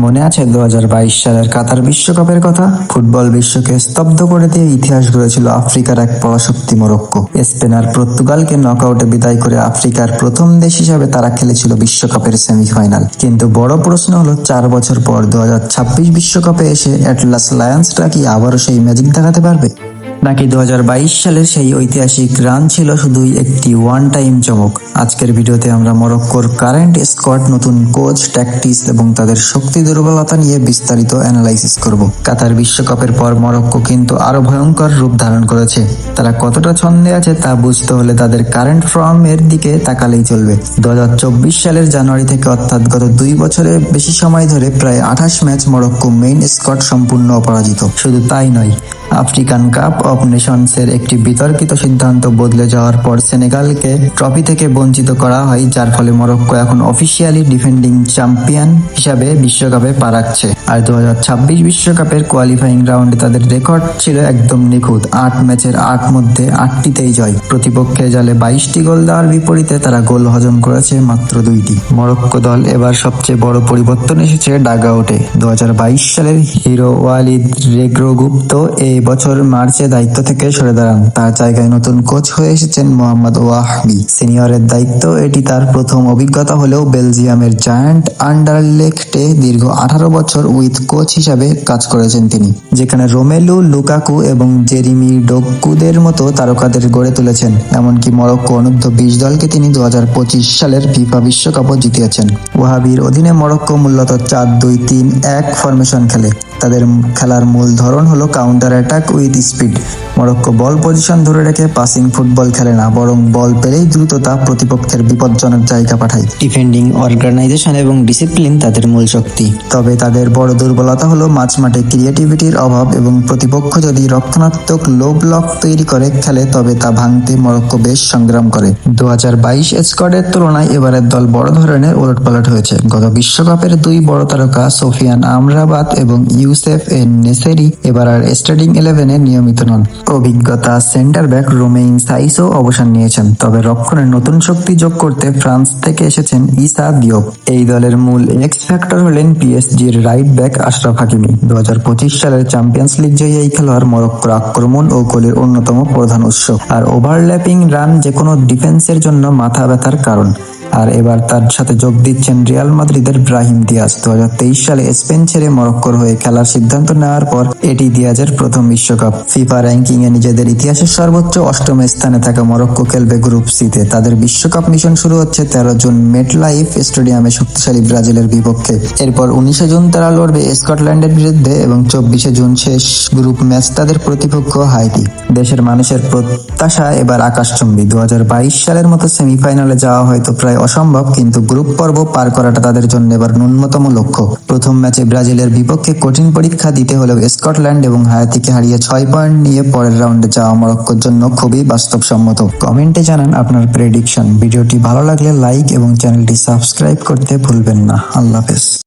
মনে আছে 2022 সালের কাতার বিশ্বকাপের কথা? ফুটবল বিশ্বকে স্তব্ধ করে দিয়ে ইতিহাস গড়েছিল আফ্রিকার এক পরাশক্তি মরক্কো। স্পেন আর পর্তুগালকে নকআউটে বিদায় করে আফ্রিকার প্রথম দেশ হিসাবে তারা খেলেছিল বিশ্বকাপের সেমিফাইনাল। কিন্তু বড় প্রশ্ন হলো 4 বছর পর 2026 বিশ্বকাপে এসে অ্যাটলাস লায়ন্সরা কি আবারও সেই ম্যাজিক দেখাতে পারবে, নাকি 2022 সালের সেই ঐতিহাসিক রান ছিল শুধুই একটি ওয়ান টাইম চমক? আজকের ভিডিওতে আমরা মরক্কোর কারেন্ট স্কোয়াড, নতুন কোচ, ট্যাকটিক্স এবং তাদের শক্তি দুর্বলতা নিয়ে বিস্তারিত অ্যানালাইসিস করব। কাতার বিশ্বকাপের পর মরক্কো কিন্তু আরো ভয়ঙ্কর রূপ ধারণ করেছে। তারা কতটা ছন্দে আছে তা বুঝতে হলে তাদের কারেন্ট ফর্মের দিকে তাকালেই চলবে। 2024 সালের জানুয়ারি থেকে অর্থাৎ গত 2 বছরের বেশি সময় ধরে প্রায় 28 ম্যাচ মরক্কো মেইন স্কোয়াড সম্পূর্ণ অপরাজিত। শুধু তাই নয়, আফ্রিকান কাপ অফ নেশনসের একটি বিতর্কিত সিদ্ধান্ত বদলে যাওয়ার পর সেনেগালকে ট্রফি থেকে বঞ্চিত করা হয়, যার ফলে মরক্কো এখন অফিসিয়ালি ডিফেন্ডিং চ্যাম্পিয়ন হিসাবে বিশ্বকাপে পা রাখছে। আর 2026 বিশ্বকাপের কোয়ালিফাইং রাউন্ডে তাদের রেকর্ড ছিল একদম নিখুঁত। 8 ম্যাচের 8 মধ্যে 8টিতেই জয়। প্রতিপক্ষের জালে 22টি গোল দেওয়ার বিপরীতে তারা গোল হজম করেছে মাত্র 2টি। মরক্কো দল এবার সবচেয়ে বড় পরিবর্তন এসেছে ডাগআউটে। 2022 সালের হিরো ওয়ালিদ রেগ্রোগুপ্ত এই বছর মার্চে দায়িত্ব থেকে সরে দাঁড়ান। তার জায়গায় নতুন কোচ হয়ে এসেছেন মোহাম্মদ ওয়াহবি। সিনিয়রের দায়িত্ব এটি তার প্রথম অভিজ্ঞতা হলেও বেলজিয়ামের জায়ান্ট আন্ডারলেখটে দীর্ঘ 18 বছর উইথ কোচ হিসাবে কাজ করেছেন তিনি, যেখানে রোমেলু লুকাকু এবং জেরিমি ডোকুদের মতো তারকাদের গড়ে তুলেছেন। এমনকি মরক্কো অনূর্ধ্ব 20 দলকে তিনি 2025 সালের ফিফা বিশ্বকাপও জিতিয়েছেন। ওয়াহাবির অধীনে মরক্কো মূলত 4-2-3-1 ফরমেশন খেলে। তাদের খেলার মূল ধরন হলো counter attack with speed. Morocco ball position ধরে রেখে পাসিং ফুটবল খেলে না, বরং বল পেলেই দ্রুততা প্রতিপক্ষের বিপজ্জনক জায়গা পাঠায়। ডিফেন্ডিং অর্গানাইজেশন এবং ডিসিপ্লিন তাদের মূল শক্তি। তবে তাদের বড় দুর্বলতা হলো মাঝমাঠে ক্রিয়েটিভিটির অভাব, এবং প্রতিপক্ষ যদি রক্ষণাত্মক লো ব্লক তৈরি করে খেলে তবে তা ভাঙতে মরক্কো বেশ সংগ্রাম করে। 2022 স্কোয়াডের তুলনায় এবারের দল বড় ধরনের ওলটপালট হয়েছে। গত বিশ্বকাপের 2 বড় তারকা সোফিয়ান আমরাবাত এবং ইউসেফ এন নেসেরি এবার আর স্টার্টিং 11-এ নিয়মিত নন। অভিজ্ঞতা সেন্টার ব্যাক রোমেইন সাইসও অবসর নিয়েছেন। তবে রক্ষণে নতুন শক্তি যোগ করতে ফ্রান্স থেকে এসেছেন ইসা দিওপ। এই দলের মূল এক্স ফ্যাক্টর হলেন পিএসজির রাইট ব্যাক আশরাফ হাকিমি। 2025 সালের চ্যাম্পিয়ন্স লিগ জয়ী এই খেলোয়াড় মরক্কোর আক্রমণ ও গোলের অন্যতম প্রধান উৎস, আর ওভারল্যাপিং রান যেকোনো ডিফেন্সের জন্য মাথা ব্যথার কারণ। আর এবার তার সাথে যোগ দিচ্ছেন রিয়াল মাদ্রিদের ব্রাহিম দিয়াজ। 2023 সালে স্পেন ছেড়ে মরক্কোর হয়ে খেলার সিদ্ধান্ত নেওয়ার পর এটি দিয়াজের প্রথম বিশ্বকাপ। ফিফা র্যাঙ্কিং এ নিজেদের ইতিহাসের সর্বোচ্চ 8ম স্থানে থাকা মরক্কো খেলবে গ্রুপ সিতে। তাদের বিশ্বকাপ মিশন শুরু হচ্ছে 13 জুন মেটলাইফ স্টেডিয়ামে শক্তিশালী ব্রাজিলের বিপক্ষে। এরপর 19 জুন তারা লড়বে স্কটল্যান্ডের বিরুদ্ধে এবং 24 জুন শেষ গ্রুপ ম্যাচ তাদের প্রতিপক্ষ হাইটি। দেশের মানুষের প্রত্যাশা এবার আকাশচুম্বী। 2022 সালের মতো সেমিফাইনালে যাওয়া হয়তো প্রায় অসম্ভব, কিন্তু গ্রুপ পর্ব পার করাটা তাদের জন্য এবার ন্যূনতম লক্ষ্য। প্রথম ম্যাচে ব্রাজিলের বিপক্ষে কঠিন পরীক্ষা দিতে হলেও স্কটল্যান্ড এবং হায়াতিকে হারিয়ে 6 পয়েন্ট নিয়ে পরের রাউন্ডে যাওয়া মরক্কোর জন্য খুবই বাস্তবসম্মত। কমেন্টে জানান আপনার প্রেডিকশন। ভিডিওটি ভালো লাগলে লাইক এবং চ্যানেলটি সাবস্ক্রাইব করতে ভুলবেন না। আল্লাহ হাফেজ।